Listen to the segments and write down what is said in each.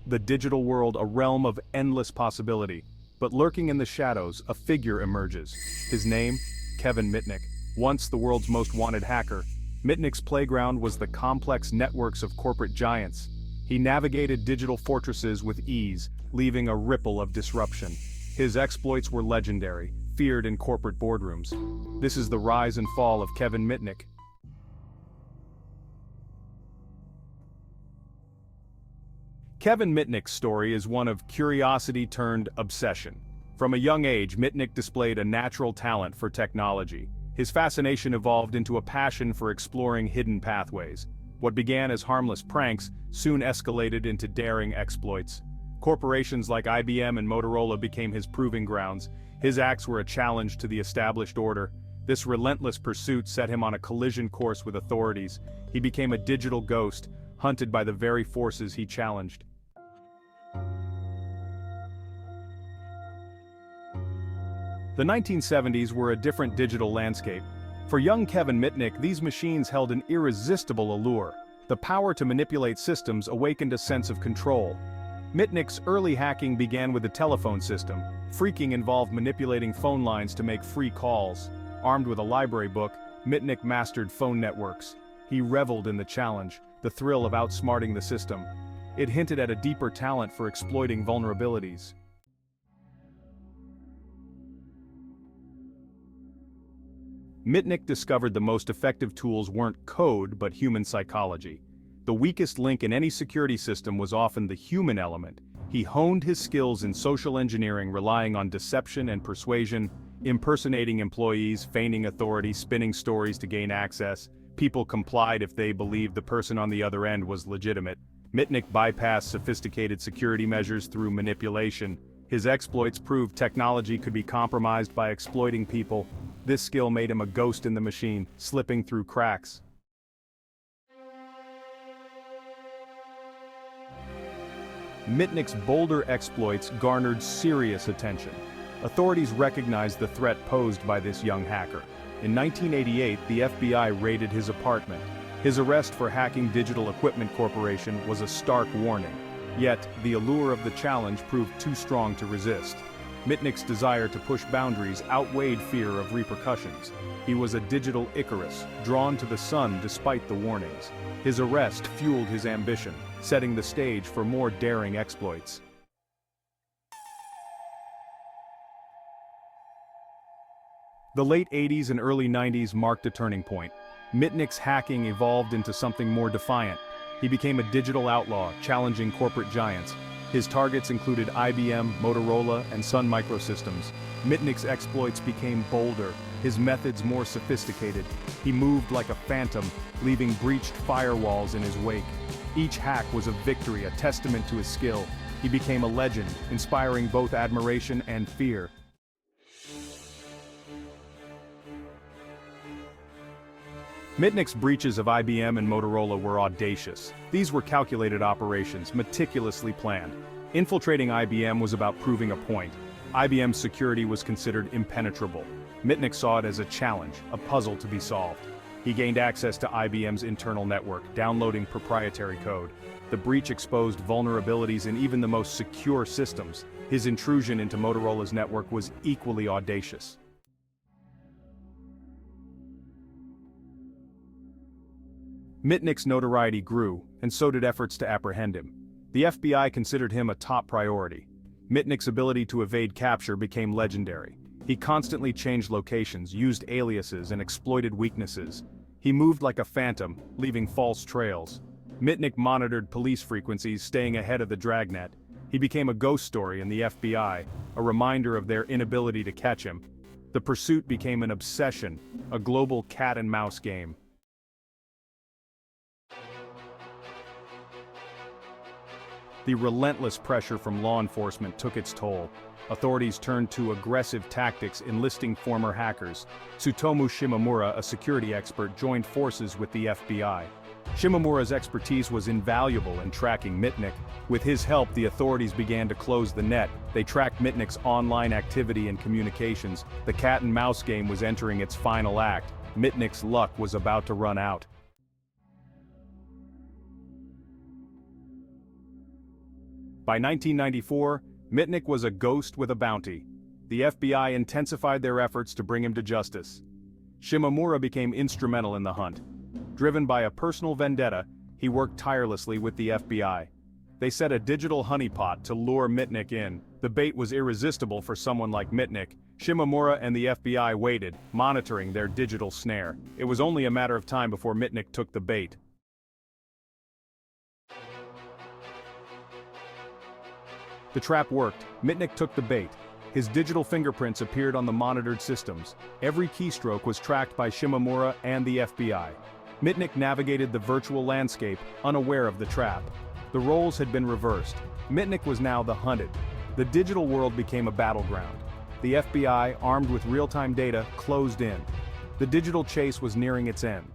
the digital world a realm of endless possibility. But lurking in the shadows, a figure emerges. His name? Kevin Mitnick. Once the world's most wanted hacker, Mitnick's playground was the complex networks of corporate giants. He navigated digital fortresses with ease, leaving a ripple of disruption. His exploits were legendary, feared in corporate boardrooms. This is the rise and fall of Kevin Mitnick. Kevin Mitnick's story is one of curiosity turned obsession. From a young age, Mitnick displayed a natural talent for technology. His fascination evolved into a passion for exploring hidden pathways. What began as harmless pranks soon escalated into daring exploits. Corporations like IBM and Motorola became his proving grounds. His acts were a challenge to the established order. This relentless pursuit set him on a collision course with authorities. He became a digital ghost, hunted by the very forces he challenged. The 1970s were a different digital landscape. For young Kevin Mitnick, these machines held an irresistible allure. The power to manipulate systems awakened a sense of control. Mitnick's early hacking began with a telephone system. Phreaking involved manipulating phone lines to make free calls. Armed with a library book, Mitnick mastered phone networks. He reveled in the challenge, the thrill of outsmarting the system. It hinted at a deeper talent for exploiting vulnerabilities. Mitnick discovered the most effective tools weren't code but human psychology. The weakest link in any security system was often the human element. He honed his skills in social engineering, relying on deception and persuasion, impersonating employees, feigning authority, spinning stories to gain access. People complied if they believed the person on the other end was legitimate. Mitnick bypassed sophisticated security measures through manipulation. His exploits proved technology could be compromised by exploiting people. This skill made him a ghost in the machine, slipping through cracks. Mitnick's bolder exploits garnered serious attention. Authorities recognized the threat posed by this young hacker. In 1988, the FBI raided his apartment. His arrest for hacking Digital Equipment Corporation was a stark warning. Yet, the allure of the challenge proved too strong to resist. Mitnick's desire to push boundaries outweighed fear of repercussions. He was a digital Icarus, drawn to the sun despite the warnings. His arrest fueled his ambition, setting the stage for more daring exploits. The late 80s and early 90s marked a turning point. Mitnick's hacking evolved into something more defiant. He became a digital outlaw, challenging corporate giants. His targets included IBM, Motorola, and Sun Microsystems. Mitnick's exploits became bolder, his methods more sophisticated. He moved like a phantom, leaving breached firewalls in his wake. Each hack was a victory, a testament to his skill. He became a legend, inspiring both admiration and fear. Mitnick's breaches of IBM and Motorola were audacious. These were calculated operations, meticulously planned. Infiltrating IBM was about proving a point. IBM's security was considered impenetrable. Mitnick saw it as a challenge, a puzzle to be solved. He gained access to IBM's internal network, downloading proprietary code. The breach exposed vulnerabilities in even the most secure systems. His intrusion into Motorola's network was equally audacious. Mitnick's notoriety grew, and so did efforts to apprehend him. The FBI considered him a top priority. Mitnick's ability to evade capture became legendary. He constantly changed locations, used aliases, and exploited weaknesses. He moved like a phantom, leaving false trails. Mitnick monitored police frequencies, staying ahead of the dragnet. He became a ghost story in the FBI, a reminder of their inability to catch him. The pursuit became an obsession, a global cat-and-mouse game. The relentless pressure from law enforcement took its toll. Authorities turned to aggressive tactics, enlisting former hackers. Tsutomu Shimomura, a security expert, joined forces with the FBI. Shimomura's expertise was invaluable in tracking Mitnick. With his help, the authorities began to close the net. They tracked Mitnick's online activity and communications. The cat-and-mouse game was entering its final act. Mitnick's luck was about to run out. By 1994, Mitnick was a ghost with a bounty. The FBI intensified their efforts to bring him to justice. Shimomura became instrumental in the hunt. Driven by a personal vendetta, he worked tirelessly with the FBI. They set a digital honeypot to lure Mitnick in. The bait was irresistible for someone like Mitnick. Shimomura and the FBI waited, monitoring their digital snare. It was only a matter of time before Mitnick took the bait. The trap worked. Mitnick took the bait. His digital fingerprints appeared on the monitored systems. Every keystroke was tracked by Shimomura and the FBI. Mitnick navigated the virtual landscape, unaware of the trap. The roles had been reversed. Mitnick was now the hunted. The digital world became a battleground. The FBI, armed with real-time data, closed in. The digital chase was nearing its end.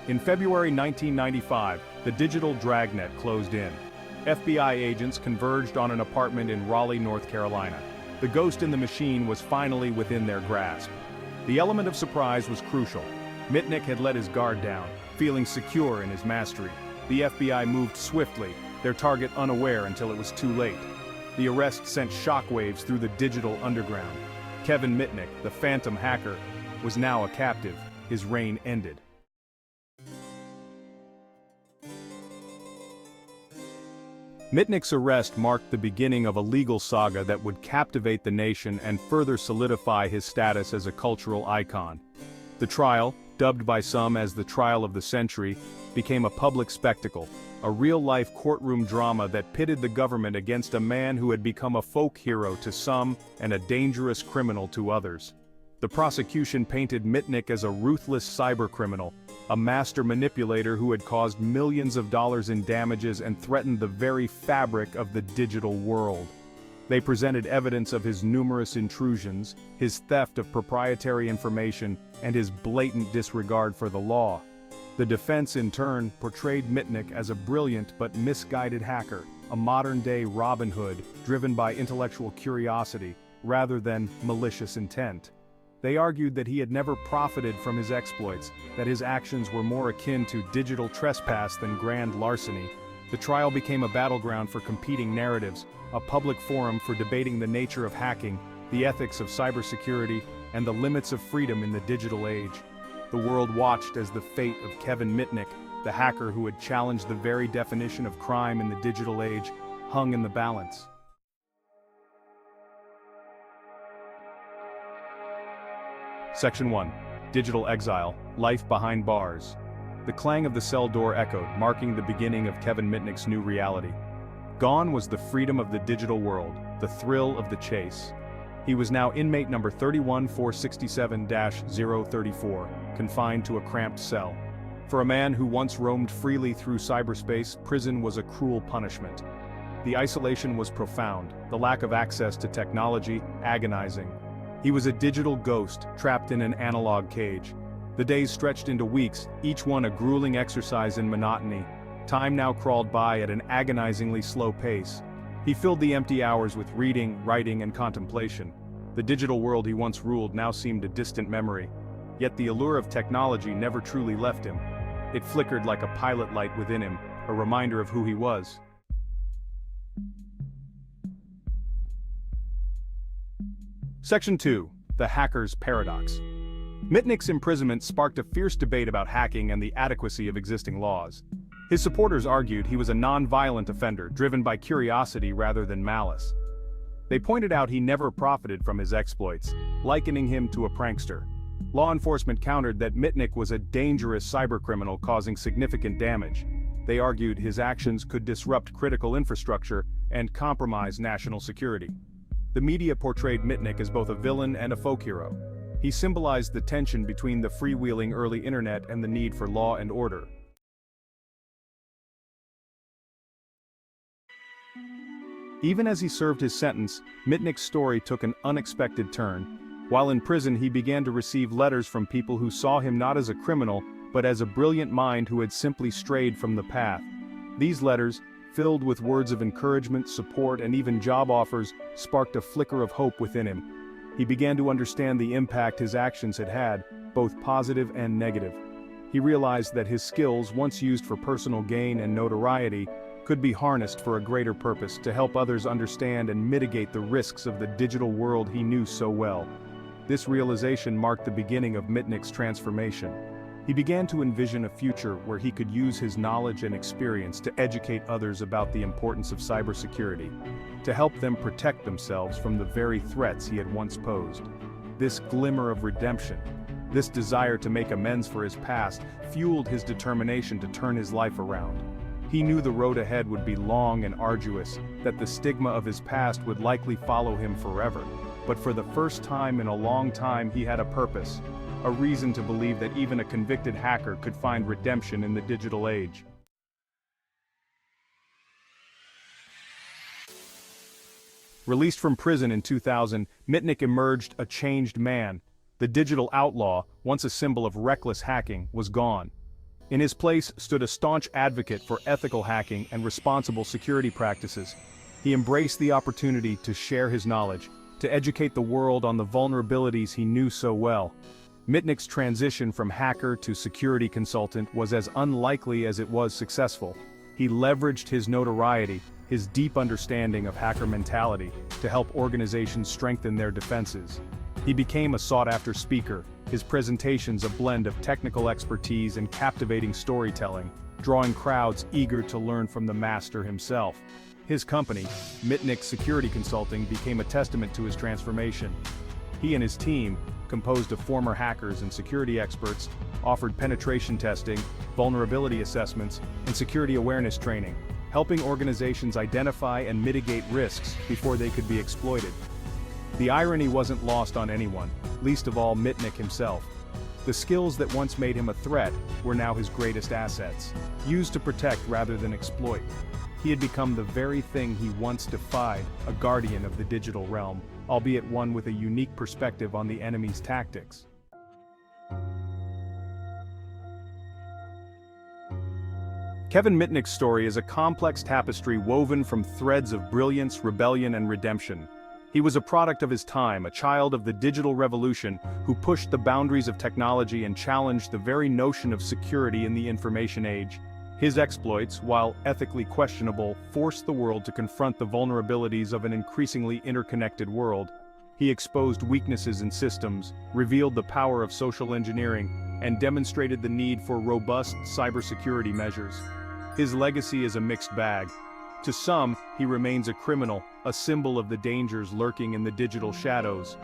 In February 1995, the digital dragnet closed in. FBI agents converged on an apartment in Raleigh, North Carolina. The ghost in the machine was finally within their grasp. The element of surprise was crucial. Mitnick had let his guard down, feeling secure in his mastery. The FBI moved swiftly, their target unaware until it was too late. The arrest sent shockwaves through the digital underground. Kevin Mitnick, the phantom hacker, was now a captive. His reign ended. Mitnick's arrest marked the beginning of a legal saga that would captivate the nation and further solidify his status as a cultural icon. The trial, dubbed by some as the trial of the century, became a public spectacle, a real-life courtroom drama that pitted the government against a man who had become a folk hero to some and a dangerous criminal to others. The prosecution painted Mitnick as a ruthless cybercriminal, a master manipulator who had caused millions of dollars in damages and threatened the very fabric of the digital world. They presented evidence of his numerous intrusions, his theft of proprietary information, and his blatant disregard for the law. The defense, in turn, portrayed Mitnick as a brilliant but misguided hacker, a modern-day Robin Hood driven by intellectual curiosity rather than malicious intent. They argued that he had never profited from his exploits, that his actions were more akin to digital trespass than grand larceny. The trial became a battleground for competing narratives, a public forum for debating the nature of hacking, the ethics of cybersecurity, and the limits of freedom in the digital age. The world watched as the fate of Kevin Mitnick, the hacker who had challenged the very definition of crime in the digital age, hung in the balance. Section 1. Digital Exile, Life Behind Bars. The clang of the cell door echoed, marking the beginning of Kevin Mitnick's new reality. Gone was the freedom of the digital world, the thrill of the chase. He was now inmate number 31467-034, confined to a cramped cell. For a man who once roamed freely through cyberspace, prison was a cruel punishment. The isolation was profound, the lack of access to technology, agonizing. He was a digital ghost, trapped in an analog cage. The days stretched into weeks, each one a grueling exercise in monotony. Time now crawled by at an agonizingly slow pace. He filled the empty hours with reading, writing, and contemplation. The digital world he once ruled now seemed a distant memory. Yet the allure of technology never truly left him. It flickered like a pilot light within him, a reminder of who he was. Section 2. The Hacker's Paradox. Mitnick's imprisonment sparked a fierce debate about hacking and the adequacy of existing laws. His supporters argued he was a non-violent offender driven by curiosity rather than malice. They pointed out he never profited from his exploits, likening him to a prankster. Law enforcement countered that Mitnick was a dangerous cybercriminal causing significant damage. They argued his actions could disrupt critical infrastructure and compromise national security. The media portrayed Mitnick as both a villain and a folk hero. He symbolized the tension between the freewheeling early internet and the need for law and order. Even as he served his sentence, Mitnick's story took an unexpected turn. While in prison, he began to receive letters from people who saw him not as a criminal, but as a brilliant mind who had simply strayed from the path. These letters, filled with words of encouragement, support, and even job offers, sparked a flicker of hope within him. He began to understand the impact his actions had had, both positive and negative. He realized that his skills, once used for personal gain and notoriety, could be harnessed for a greater purpose to help others understand and mitigate the risks of the digital world he knew so well. This realization marked the beginning of Mitnick's transformation. He began to envision a future where he could use his knowledge and experience to educate others about the importance of cybersecurity, to help them protect themselves from the very threats he had once posed. This glimmer of redemption, this desire to make amends for his past, fueled his determination to turn his life around. He knew the road ahead would be long and arduous, that the stigma of his past would likely follow him forever. But for the first time in a long time he had a purpose, a reason to believe that even a convicted hacker could find redemption in the digital age. Released from prison in 2000, Mitnick emerged a changed man. The digital outlaw, once a symbol of reckless hacking, was gone. In his place stood a staunch advocate for ethical hacking and responsible security practices. He embraced the opportunity to share his knowledge, to educate the world on the vulnerabilities he knew so well. Mitnick's transition from hacker to security consultant was as unlikely as it was successful. He leveraged his notoriety, his deep understanding of hacker mentality, to help organizations strengthen their defenses. He became a sought-after speaker, his presentations a blend of technical expertise and captivating storytelling, drawing crowds eager to learn from the master himself. His company, Mitnick Security Consulting, became a testament to his transformation. He and his team, composed of former hackers and security experts, offered penetration testing, vulnerability assessments, and security awareness training, helping organizations identify and mitigate risks before they could be exploited. The irony wasn't lost on anyone, least of all Mitnick himself. The skills that once made him a threat were now his greatest assets, used to protect rather than exploit. He had become the very thing he once defied, a guardian of the digital realm, albeit one with a unique perspective on the enemy's tactics. Kevin Mitnick's story is a complex tapestry woven from threads of brilliance, rebellion, and redemption. He was a product of his time, a child of the digital revolution who pushed the boundaries of technology and challenged the very notion of security in the information age. His exploits, while ethically questionable, forced the world to confront the vulnerabilities of an increasingly interconnected world. He exposed weaknesses in systems, revealed the power of social engineering, and demonstrated the need for robust cybersecurity measures. His legacy is a mixed bag. To some, he remains a criminal, a symbol of the dangers lurking in the digital shadows.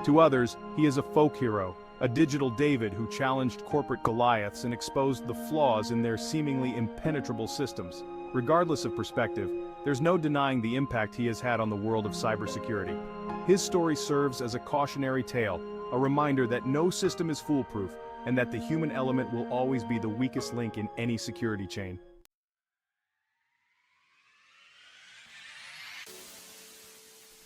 To others, he is a folk hero, a digital David who challenged corporate Goliaths and exposed the flaws in their seemingly impenetrable systems. Regardless of perspective, there's no denying the impact he has had on the world of cybersecurity. His story serves as a cautionary tale, a reminder that no system is foolproof, and that the human element will always be the weakest link in any security chain.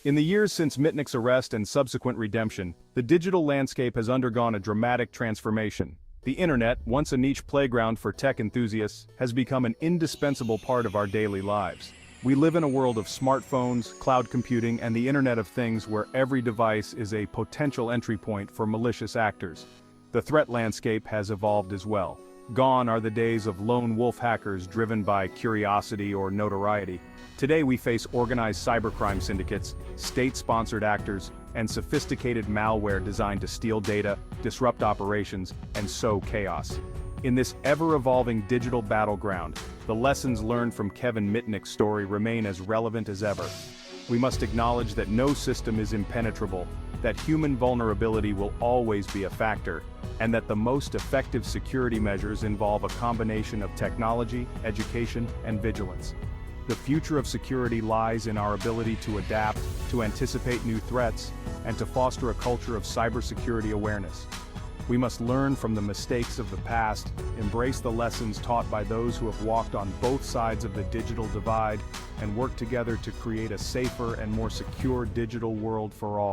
In the years since Mitnick's arrest and subsequent redemption, the digital landscape has undergone a dramatic transformation. The internet, once a niche playground for tech enthusiasts, has become an indispensable part of our daily lives. We live in a world of smartphones, cloud computing, and the Internet of Things where every device is a potential entry point for malicious actors. The threat landscape has evolved as well. Gone are the days of lone wolf hackers driven by curiosity or notoriety. Today we face organized cybercrime syndicates, state-sponsored actors, and sophisticated malware designed to steal data, disrupt operations, and sow chaos. In this ever-evolving digital battleground, the lessons learned from Kevin Mitnick's story remain as relevant as ever. We must acknowledge that no system is impenetrable, that human vulnerability will always be a factor, and that the most effective security measures involve a combination of technology, education, and vigilance. The future of security lies in our ability to adapt, to anticipate new threats, and to foster a culture of cybersecurity awareness. We must learn from the mistakes of the past, embrace the lessons taught by those who have walked on both sides of the digital divide, and work together to create a safer and more secure digital world for all.